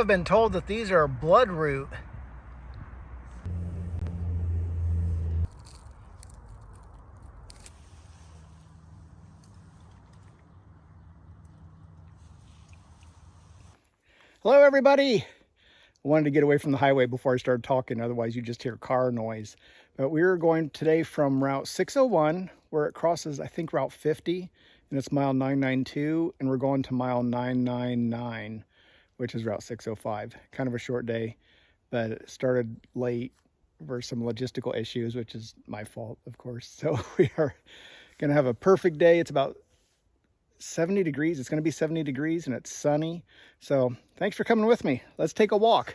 have been told that these are bloodroot. Hello everybody. I wanted to get away from the highway before I started talking, otherwise you just hear car noise. But we're going today from Route 601, where it crosses, I think, Route 50, and it's mile 992, and we're going to mile 999, which is Route 605. Kind of a short day, but it started late for some logistical issues, which is my fault, of course. So we are going to have a perfect day. It's about 70 degrees. It's going to be 70 degrees and it's sunny. So thanks for coming with me. Let's take a walk.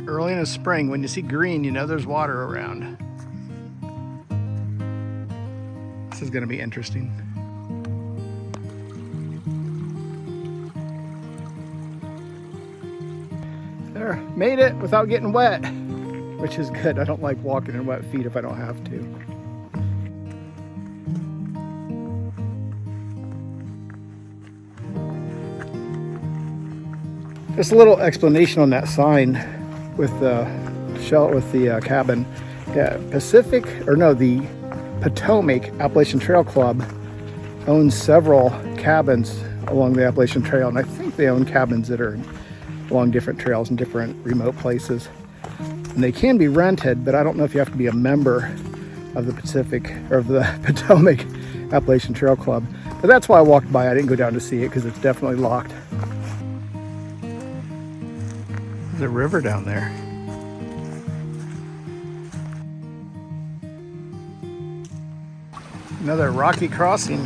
Early in the spring, when you see green, you know there's water around. This is going to be interesting. There, made it without getting wet, which is good. I don't like walking in wet feet if I don't have to. Just a little explanation on that sign with the cabin. Yeah, the Potomac Appalachian Trail Club owns several cabins along the Appalachian Trail, and I think they own cabins that are along different trails in different remote places. And they can be rented, but I don't know if you have to be a member of the Potomac Appalachian Trail Club. But that's why I walked by. I didn't go down to see it because it's definitely locked. There's a river down there. Another rocky crossing.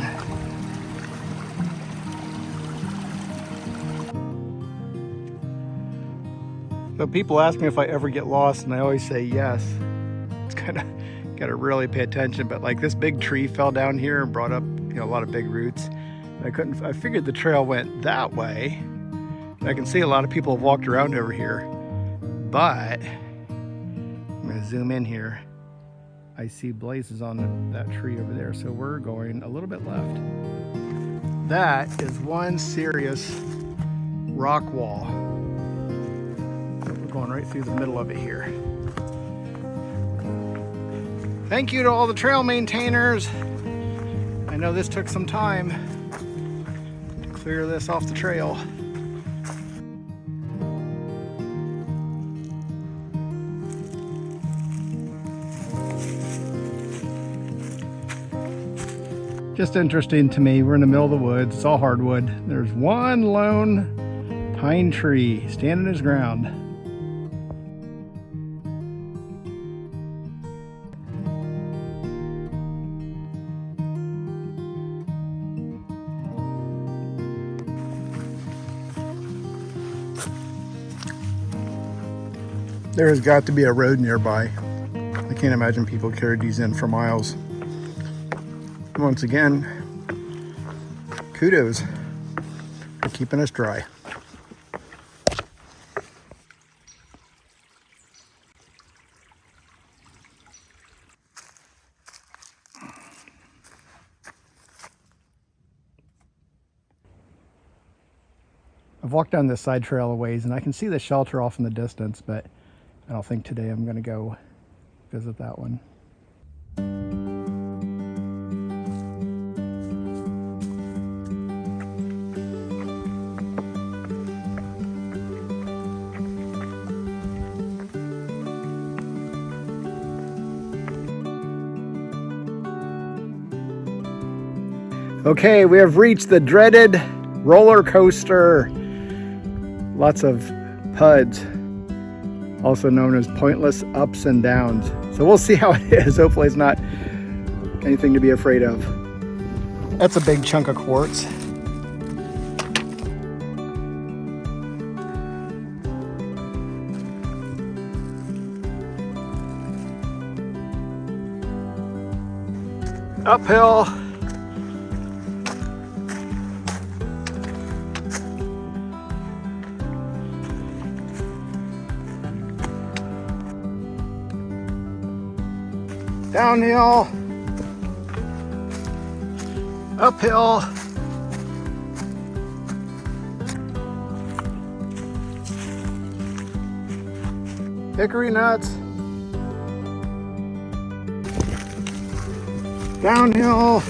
So people ask me if I ever get lost, and I always say yes. It's kind of got to really pay attention. But like this big tree fell down here and brought up, a lot of big roots. I figured the trail went that way. I can see a lot of people have walked around over here, but I'm going to zoom in here. I see blazes on that tree over there, so we're going a little bit left. That is one serious rock wall. We're going right through the middle of it here. Thank you to all the trail maintainers. I know this took some time to clear this off the trail. Just interesting to me, we're in the middle of the woods, it's all hardwood. There's one lone pine tree standing his ground. There has got to be a road nearby. I can't imagine people carried these in for miles. Once again, kudos for keeping us dry. I've walked down this side trail a ways and I can see the shelter off in the distance, but I don't think today I'm going to go visit that one. Okay, we have reached the dreaded roller coaster. Lots of PUDs, also known as pointless ups and downs. So we'll see how it is. Hopefully it's not anything to be afraid of. That's a big chunk of quartz. Uphill. Downhill. Uphill. Hickory nuts. Downhill.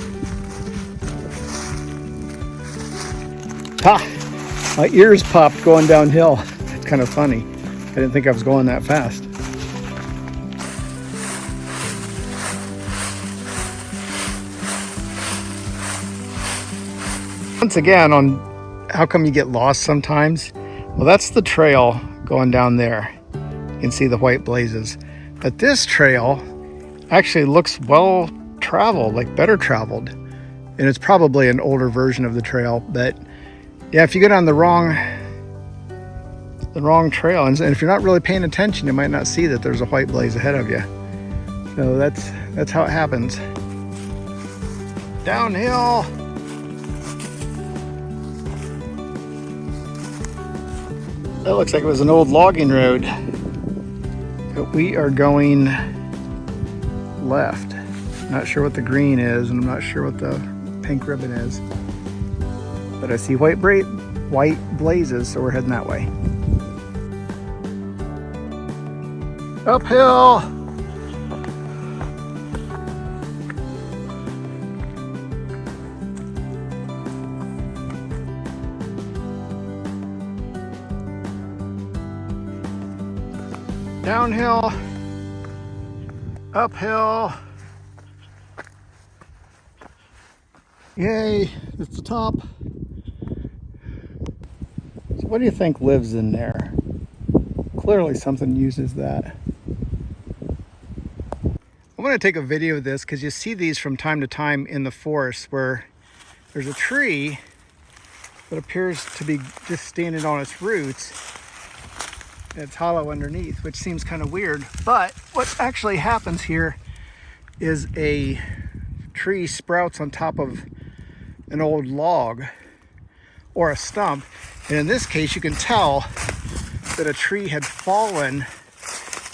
Ha! My ears popped going downhill. It's kind of funny. I didn't think I was going that fast. Once again, on how come you get lost sometimes? Well, that's the trail going down there. You can see the white blazes. But this trail actually looks well traveled, like better traveled. And it's probably an older version of the trail. But yeah, if you go down the wrong trail, and if you're not really paying attention, you might not see that there's a white blaze ahead of you. So that's how it happens. Downhill. That looks like it was an old logging road. But we are going left. Not sure what the green is, and I'm not sure what the pink ribbon is. But I see white blazes, so we're heading that way. Uphill. Downhill. Uphill. Yay, it's the top. So what do you think lives in there? Clearly something uses that. I want to take a video of this because you see these from time to time in the forest where there's a tree that appears to be just standing on its roots. It's hollow underneath, which seems kind of weird. But what actually happens here is a tree sprouts on top of an old log or a stump. And in this case, you can tell that a tree had fallen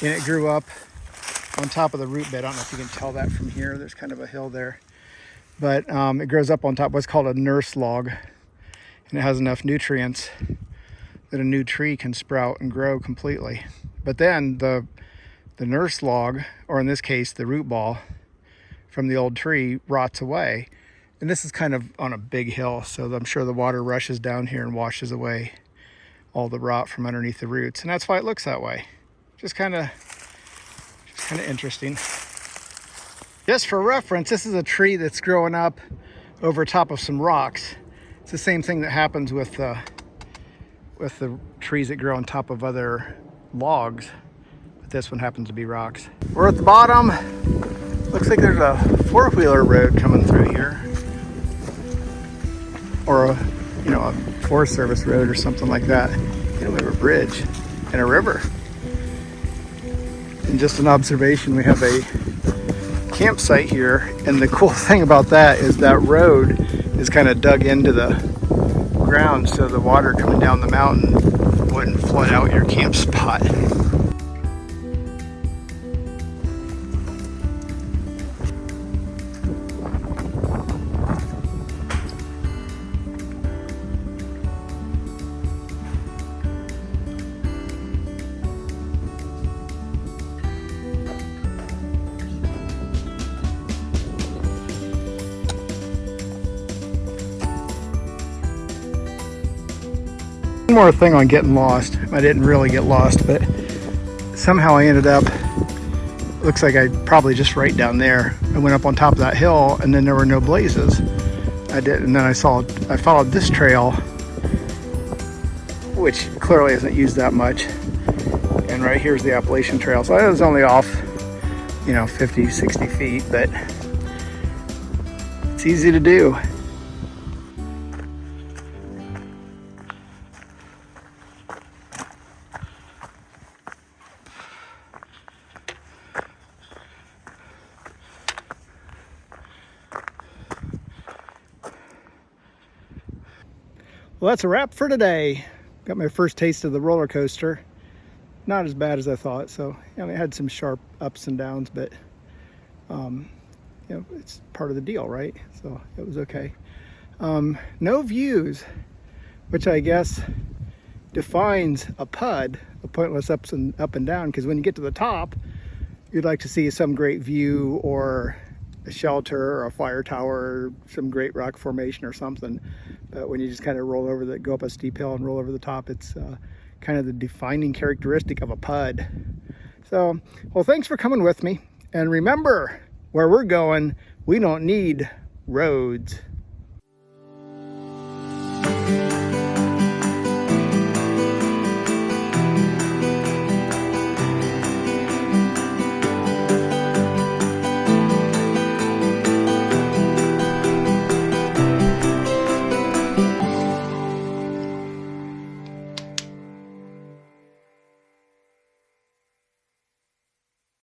and it grew up on top of the root bed. I don't know if you can tell that from here. There's kind of a hill there. But it grows up on top of what's called a nurse log. And it has enough nutrients that a new tree can sprout and grow completely. But then the nurse log, or in this case, the root ball from the old tree, rots away. And this is kind of on a big hill, so I'm sure the water rushes down here and washes away all the rot from underneath the roots. And that's why it looks that way. Just kind of interesting. Just for reference, this is a tree that's growing up over top of some rocks. It's the same thing that happens with the trees that grow on top of other logs, but this one happens to be rocks. We're at the bottom. Looks like there's a four-wheeler road coming through here, or a Forest Service road or something like that. We have a bridge and a river. And just an observation, we have a campsite here, and the cool thing about that is that road is kind of dug into the ground, so the water coming down the mountain wouldn't flood out your camp spot. One more thing on getting lost. I didn't really get lost, but somehow I ended up, looks like I probably just right down there. I went up on top of that hill and then there were no blazes. And then I followed this trail, which clearly isn't used that much. And right here's the Appalachian Trail. So I was only off, 50, 60 feet, but it's easy to do. Well, that's a wrap for today. Got my first taste of the roller coaster. Not as bad as I thought. So, I had some sharp ups and downs, but it's part of the deal, right? So it was okay. No views, which I guess defines a PUD, a pointless up and down, because when you get to the top, you'd like to see some great view or a shelter or a fire tower or some great rock formation or something. But when you just kind of go up a steep hill and roll over the top, it's kind of the defining characteristic of a PUD. So, well, thanks for coming with me. And remember, where we're going, we don't need roads.